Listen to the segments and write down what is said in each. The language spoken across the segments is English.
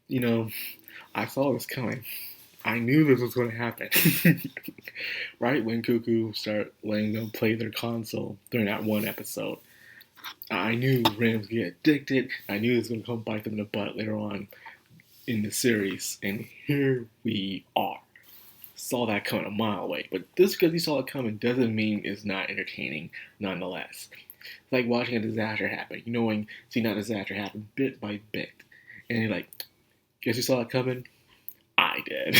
You know, I saw this coming. I knew this was going to happen. Right when Cuckoo started letting them play their console during that one episode, I knew Ren was going to get addicted. I knew it was going to come bite them in the butt later on in the series. And here we are. Saw that coming a mile away. But just because you saw it coming doesn't mean it's not entertaining nonetheless. It's like watching a disaster happen. You knowing, seeing that disaster happen bit by bit. And you're like, guess you saw it coming? I did.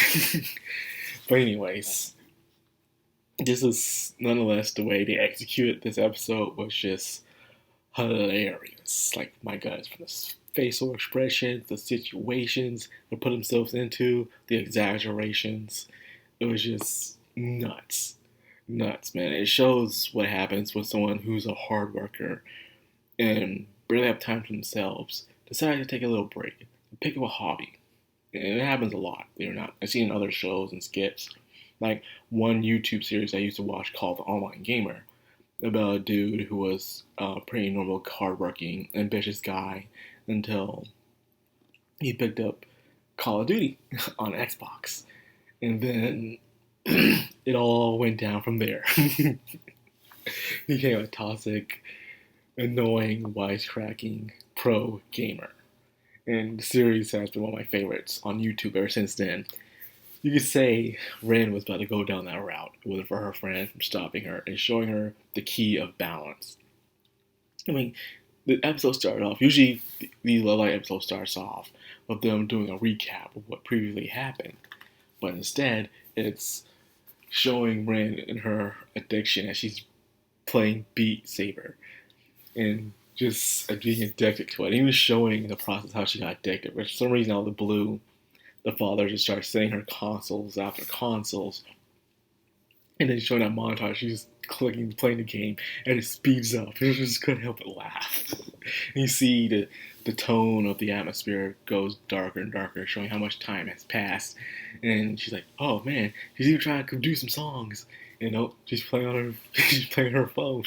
But anyways, this is nonetheless the way they executed this episode was just hilarious. Like my God, from the facial expressions, the situations they put themselves into, the exaggerations. It was just nuts. Nuts, man. It shows what happens when someone who's a hard worker and barely have time for themselves decide to take a little break, pick up a hobby. And it happens a lot, believe it or not. I've seen other shows and skits. Like one YouTube series I used to watch called The Online Gamer about a dude who was a pretty normal, hardworking, ambitious guy until he picked up Call of Duty on Xbox. And then it all went down from there. He became a toxic, annoying, wisecracking pro gamer. And the series has been one of my favorites on YouTube ever since then. You could say Ren was about to go down that route, with for her friend from stopping her and showing her the key of balance. I mean, the episode started off. Usually, these Love Live episodes starts off with them doing a recap of what previously happened, but instead, it's showing Ren and her addiction as she's playing Beat Saber and just being addicted to it. And even showing the process how she got addicted. For some reason, out of the blue, the father just starts sending her consoles after consoles, and then showing that montage, she's clicking, playing the game, and it speeds up. I just couldn't help but laugh. And you see the tone of the atmosphere goes darker and darker, showing how much time has passed. And she's like, "Oh man, she's even trying to do some songs." You know, she's playing on her, she's playing her phone.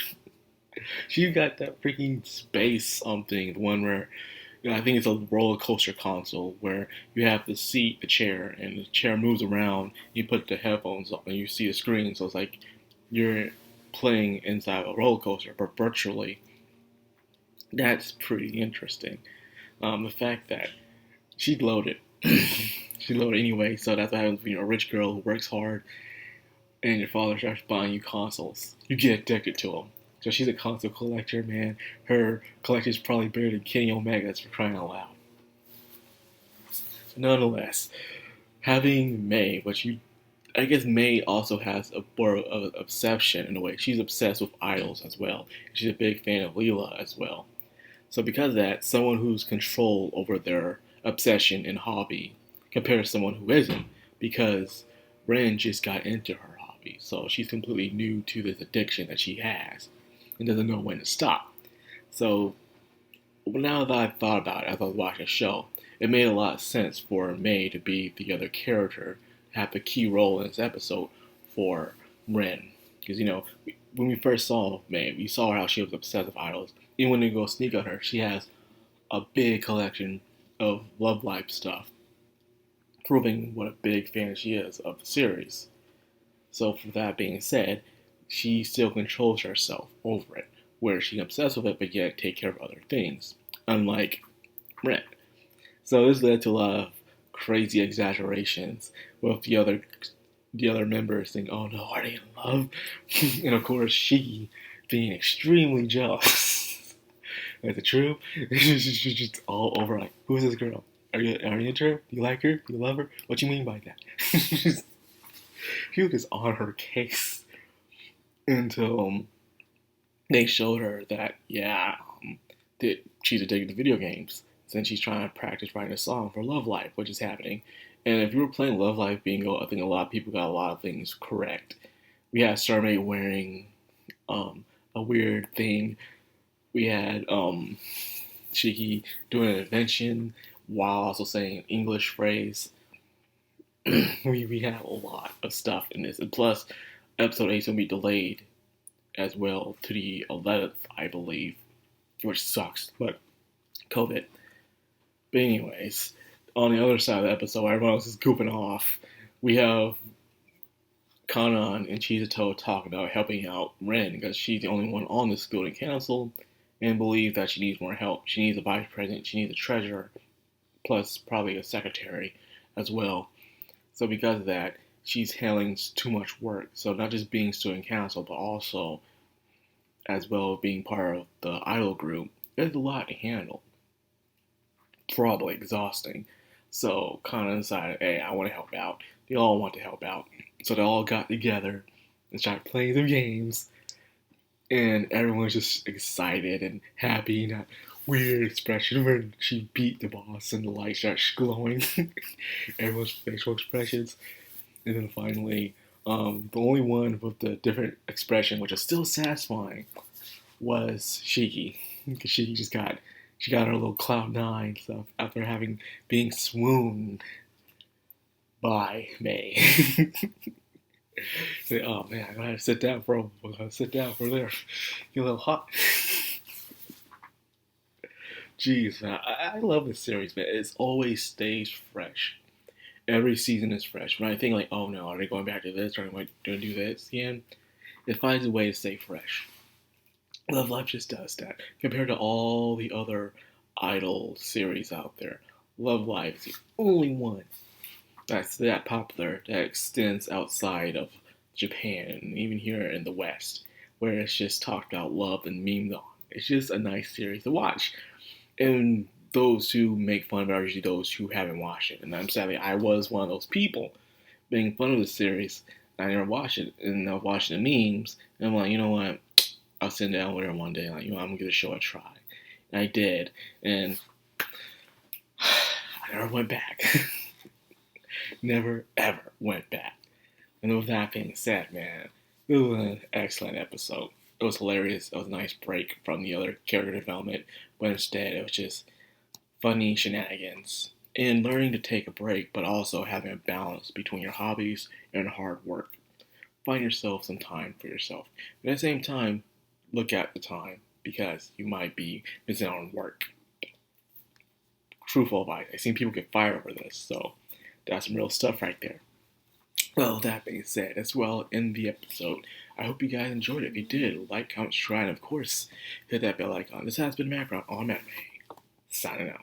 She got that freaking space something, the one where I think it's a roller coaster console where you have the seat, the chair, and the chair moves around. You put the headphones on and you see the screen, so it's like you're playing inside a roller coaster, but virtually. That's pretty interesting. The fact that she loaded, she loaded anyway, so that's what happens when you're a rich girl who works hard and your father starts buying you consoles. You get addicted to them. So she's a console collector, man. Her collection is probably bigger than Kenny Omega's, for crying out loud. Nonetheless, having May, but I guess May also has a more of an obsession in a way. She's obsessed with idols as well. She's a big fan of Leela as well. So because of that, someone who's control over their obsession and hobby compared to someone who isn't, because Ren just got into her hobby. So she's completely new to this addiction that she has and doesn't know when to stop. So now that I've thought about it as I was watching the show, it made a lot of sense for May to be the other character, have the key role in this episode for Ren. Because, when we first saw May, we saw how she was obsessed with idols. Even when they go sneak on her, she has a big collection of Love Live stuff, proving what a big fan she is of the series. So, for that being said, she still controls herself over it, where she's obsessed with it but yet take care of other things, unlike Ren. So this led to a lot of crazy exaggerations with the other members saying, "Oh no, are they in love?" And of course, she being extremely jealous. Is it true? She's just all over like, "Who is this girl? Are you into her? Do you like her? Do you love her? What do you mean by that?" She was just on her case until they showed her that that she's addicted to video games since she's trying to practice writing a song for Love Life, which is happening. And if you were playing Love Life Bingo, I think a lot of people got a lot of things correct. We had Starmate wearing a weird thing. We had Shiki doing an invention while also saying an English phrase. we have a lot of stuff in this. And plus, episode 8 is going to be delayed as well to the 11th, I believe, which sucks, but COVID. But anyways, on the other side of the episode, where everyone else is goofing off, we have Kanan and Chizito talk about helping out Ren because she's the only one on the student council and believes that she needs more help. She needs a vice president, she needs a treasurer, plus probably a secretary as well. So because of that, she's handling too much work. So not just being student council, but also as well being part of the idol group. There's a lot to handle. Probably exhausting. So Kana decided, hey, I want to help out. They all want to help out. So they all got together and started playing some games. And everyone's just excited and happy. That weird expression when she beat the boss and the light starts glowing. Everyone's facial expressions. And then finally, the only one with the different expression, which is still satisfying, was Shiki. Because she got her little Cloud9 stuff after being swooned by May. Say, oh man, I gotta sit down for there. Get a little hot. Jeez, man, I love this series, man. It always stays fresh. Every season is fresh. When I think like, oh no, are they going back to this? Are they going to do this again? It finds a way to stay fresh. Love Live just does that. Compared to all the other idol series out there, Love Live is the only one that's that popular that extends outside of Japan and even here in the West, where it's just talked about love and memed on. It's just a nice series to watch. And those who make fun of it are usually those who haven't watched it. And I'm sadly, I was one of those people making fun of the series. I never watched it, and I was watching the memes, and I'm like, you know what? I'll sit down with her one day, like, you know, I'm gonna give the show a try. And I did, and I never went back. Never, ever went back. And with that being said, man, it was an excellent episode. It was hilarious. It was a nice break from the other character development, but instead it was just funny shenanigans and learning to take a break, but also having a balance between your hobbies and hard work. Find yourself some time for yourself. But at the same time, look at the time because you might be missing out on work. Truthful advice. I've seen people get fired over this, so that's some real stuff right there. Well, that being said, as well in the episode, I hope you guys enjoyed it. If you did, like, comment, subscribe, and of course, hit that bell icon. This has been Madcrownxox on Madman, signing out.